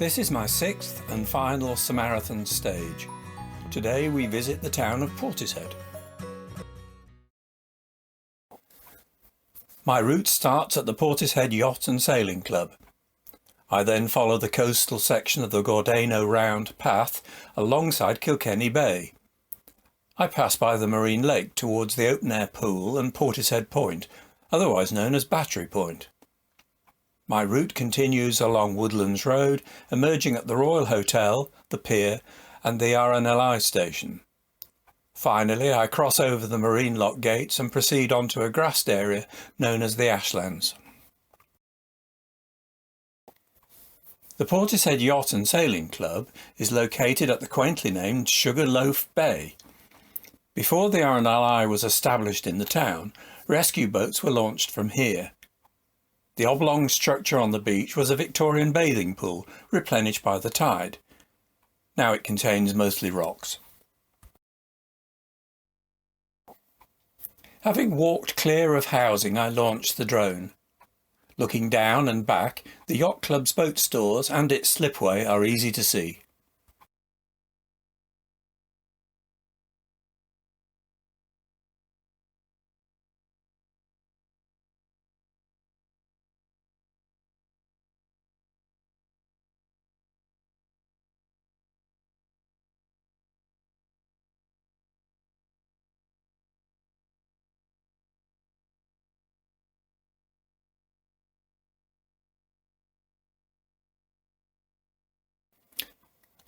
This is my sixth and final Samaritan stage. Today we visit the town of Portishead. My route starts at the Portishead Yacht and Sailing Club. I then follow the coastal section of the Gordano Round path alongside Kilkenny Bay. I pass by the marine lake towards the open air pool and Portishead Point, otherwise known as Battery Point. My route continues along Woodlands Road, emerging at the Royal Hotel, the pier and the RNLI station. Finally, I cross over the marine lock gates and proceed onto a grassed area known as the Ashlands. The Portishead Yacht and Sailing Club is located at the quaintly named Sugarloaf Bay. Before the RNLI was established in the town, rescue boats were launched from here. The oblong structure on the beach was a Victorian bathing pool, replenished by the tide. Now it contains mostly rocks. Having walked clear of housing, I launched the drone. Looking down and back, the Yacht Club's boat stores and its slipway are easy to see.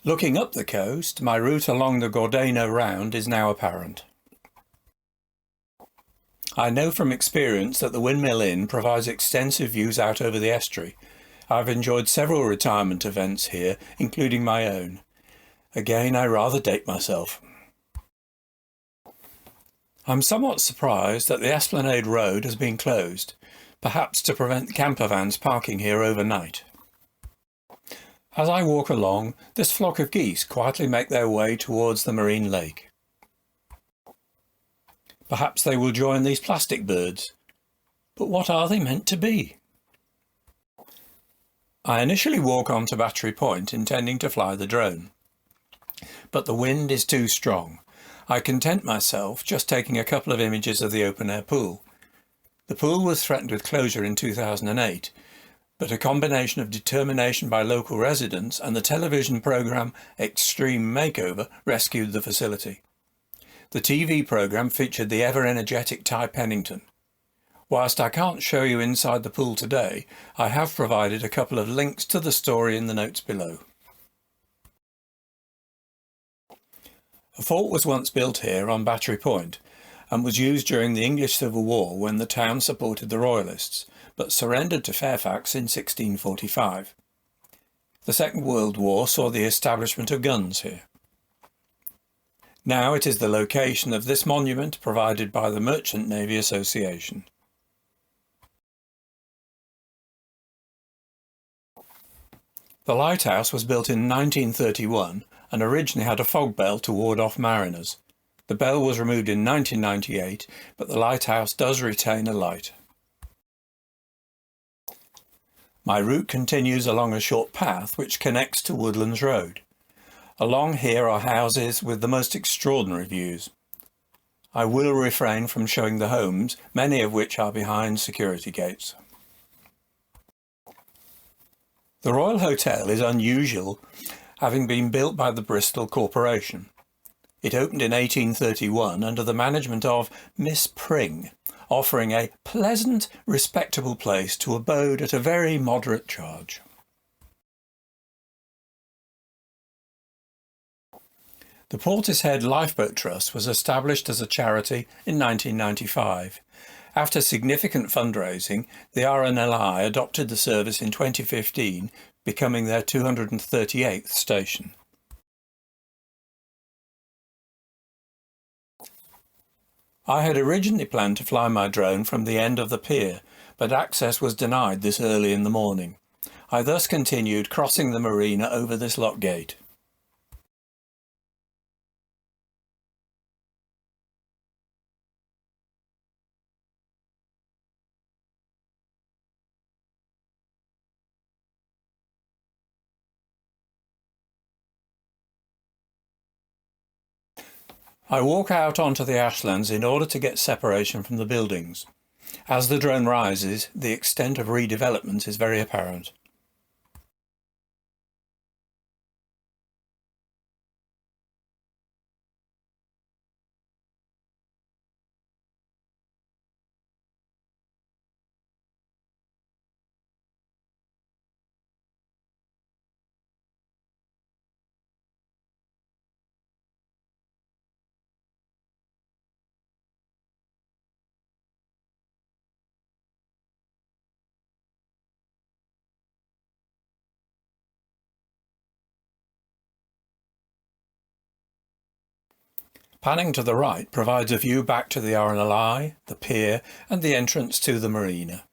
Looking up the coast, my route along the Gordano Round is now apparent. I know from experience that the Windmill Inn provides extensive views out over the estuary. I've enjoyed several retirement events here, including my own. Again, I rather date myself. I'm somewhat surprised that the Esplanade Road has been closed, perhaps to prevent camper vans parking here overnight. As I walk along, this flock of geese quietly make their way towards the marine lake. Perhaps they will join these plastic birds, but what are they meant to be? I initially walk onto Battery Point intending to fly the drone, but the wind is too strong. I content myself just taking a couple of images of the open air pool. The pool was threatened with closure in 2008, but a combination of determination by local residents and the television programme Extreme Makeover rescued the facility. The TV programme featured the ever-energetic Ty Pennington. Whilst I can't show you inside the pool today, I have provided a couple of links to the story in the notes below. A fort was once built here on Battery Point and was used during the English Civil War when the town supported the Royalists, but surrendered to Fairfax in 1645. The Second World War saw the establishment of guns here. Now it is the location of this monument provided by the Merchant Navy Association. The lighthouse was built in 1931 and originally had a fog bell to ward off mariners. The bell was removed in 1998, but the lighthouse does retain a light. My route continues along a short path which connects to Woodlands Road. Along here are houses with the most extraordinary views. I will refrain from showing the homes, many of which are behind security gates. The Royal Hotel is unusual, having been built by the Bristol Corporation. It opened in 1831 under the management of Miss Pring, offering a pleasant, respectable place to abode at a very moderate charge. The Portishead Lifeboat Trust was established as a charity in 1995. After significant fundraising, the RNLI adopted the service in 2015, becoming their 238th station. I had originally planned to fly my drone from the end of the pier, but access was denied this early in the morning. I thus continued crossing the marina over this lock gate. I walk out onto the ashlands in order to get separation from the buildings. As the drone rises, the extent of redevelopment is very apparent. Panning to the right provides a view back to the RNLI, the pier and the entrance to the marina.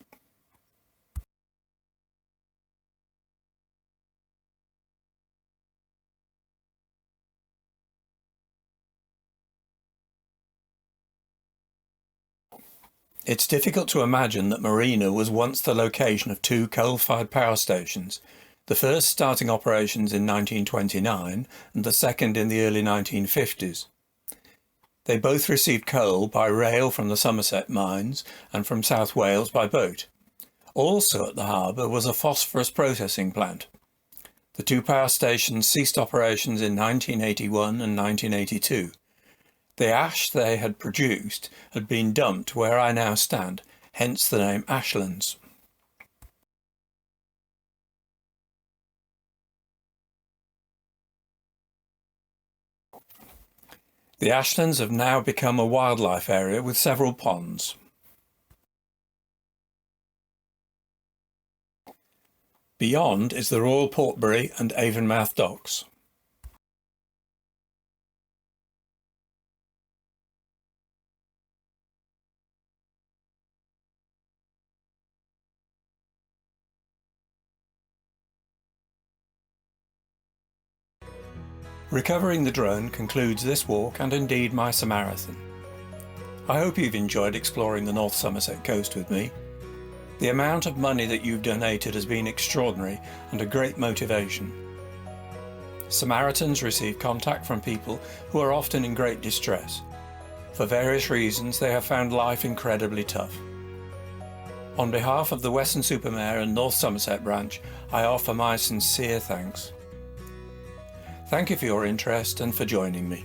It's difficult to imagine that Marina was once the location of two coal-fired power stations, the first starting operations in 1929 and the second in the early 1950s. They both received coal by rail from the Somerset mines and from South Wales by boat. Also at the harbour was a phosphorus processing plant. The two power stations ceased operations in 1981 and 1982. The ash they had produced had been dumped where I now stand, hence the name Ashlands. The ashlands have now become a wildlife area with several ponds. Beyond is the Royal Portbury and Avonmouth docks. Recovering the drone concludes this walk and indeed my Samaritan. I hope you've enjoyed exploring the North Somerset coast with me. The amount of money that you've donated has been extraordinary and a great motivation. Samaritans receive contact from people who are often in great distress. For various reasons they have found life incredibly tough. On behalf of the Weston-super-Mare and North Somerset branch, I offer my sincere thanks. Thank you for your interest and for joining me.